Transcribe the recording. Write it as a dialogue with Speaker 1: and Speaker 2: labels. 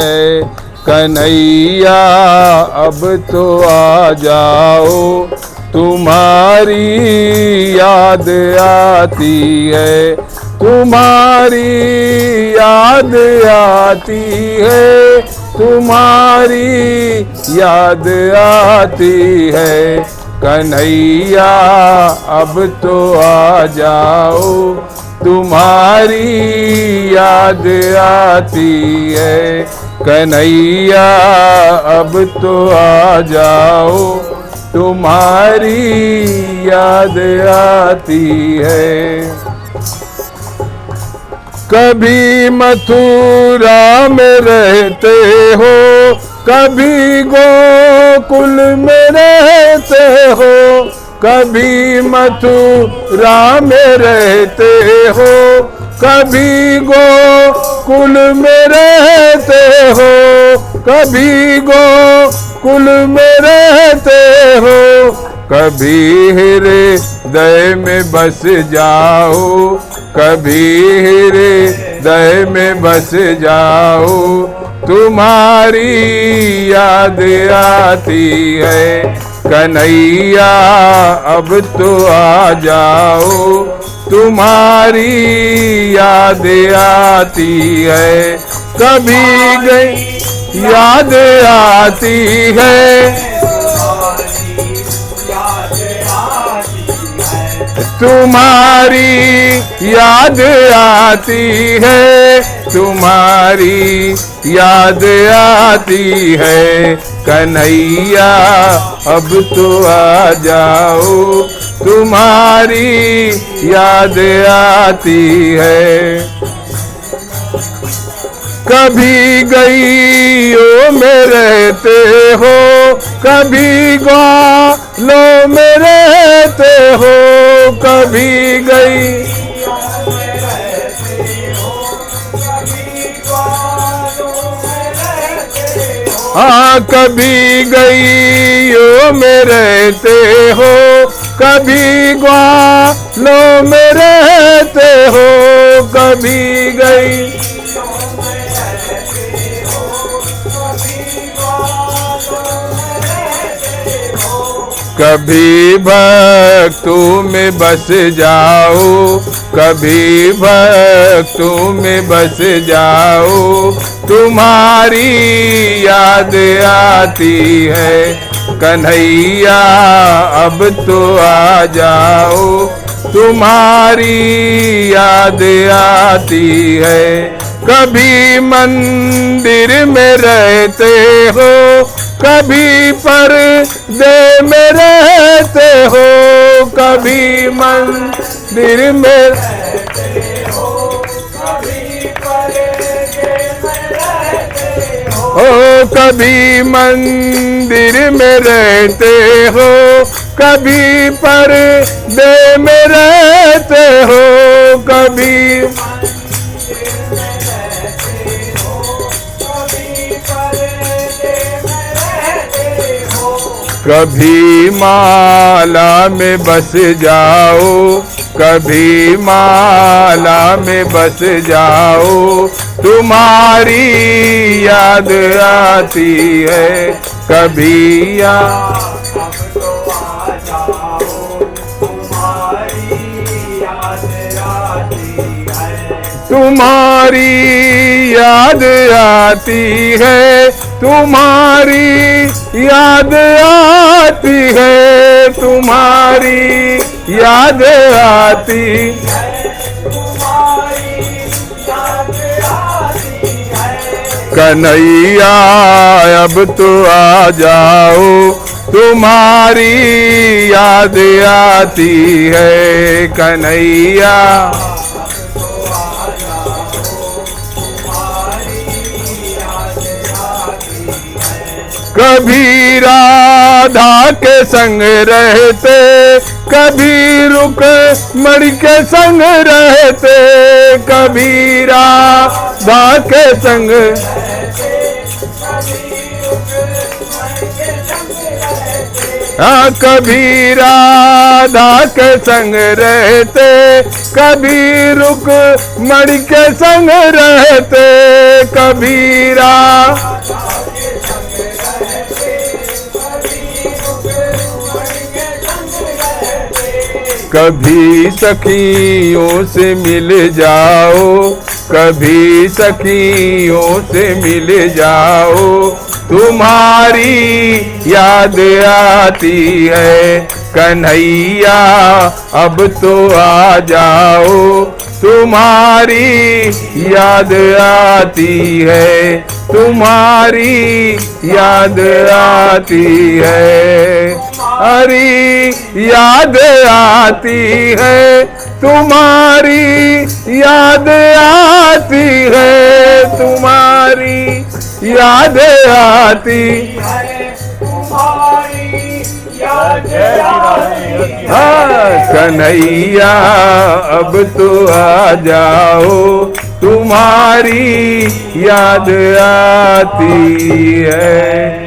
Speaker 1: है कन्हैया अब तो आ जाओ, तुम्हारी याद आती है, तुम्हारी याद आती है, तुम्हारी याद आती है। कन्हैया अब तो आ जाओ, तुम्हारी याद आती है। कन्हैया अब तो आ जाओ, तुम्हारी याद आती है। कभी मथुरा में रहते हो, कभी गोकुल में रहते हो, कभी मथुरा में रहते हो, कभी गोकुल में रहते हो, कभी गोकुल में रहते हो, कभी हृदय में बस जाओ, कभी हृदय में बस जाओ, तुम्हारी याद आती है। कन्हैया अब तो आ जाओ, तुम्हारी याद आती है। कभी गई याद आती है, तुम्हारी याद आती है, तुम्हारी याद आती है। कन्हैया अब तो आ जाओ, तुम्हारी याद आती है। कभी गईयों में रहते हो, कभी ग्वालों में रहते हो, कभी गई हाँ, कभी गईयों में रहते हो, कभी ग्वालों में रहते हो, कभी गई कभी भक्तों में बस जाओ, कभी भक्तों में बस जाओ, तुम्हारी याद आती है। कन्हैया अब तो आ जाओ, तुम्हारी याद आती है। कभी मंदिर में रहते हो, कभी पर्दे में रहते हो, कभी मंदिर में हो, कभी मंदिर में रहते हो, कभी पर्दे में रहते हो, कभी कभी माला में बस जाओ, कभी माला में बस जाओ, तुम्हारी याद आती है। कभी तुम्हारी याद आती है, तुम्हारी याद आती है, तुम्हारी याद आती है। कन्हैया अब तो आ जाओ, तुम्हारी याद आती है। कन्हैया कभी राधा के संग रहते, कभी रुक्मिणी के संग रहते, कभी राधा के संग हाँ कभी राधा के संग रहते, कभी रुक मणि के संग रहते, कभी कभी सखियों से मिल जाओ, कभी सखियों से मिल जाओ, तुम्हारी याद आती है कन्हैया अब तो आ जाओ, तुम्हारी याद आती है, तुम्हारी याद आती है, हरी याद आती है, तुम्हारी याद आती है, तुम्हारी याद आती है, तुम्हारी याद आती है। हाँ कन्हैया अब तो आ जाओ, तुम्हारी याद आती है।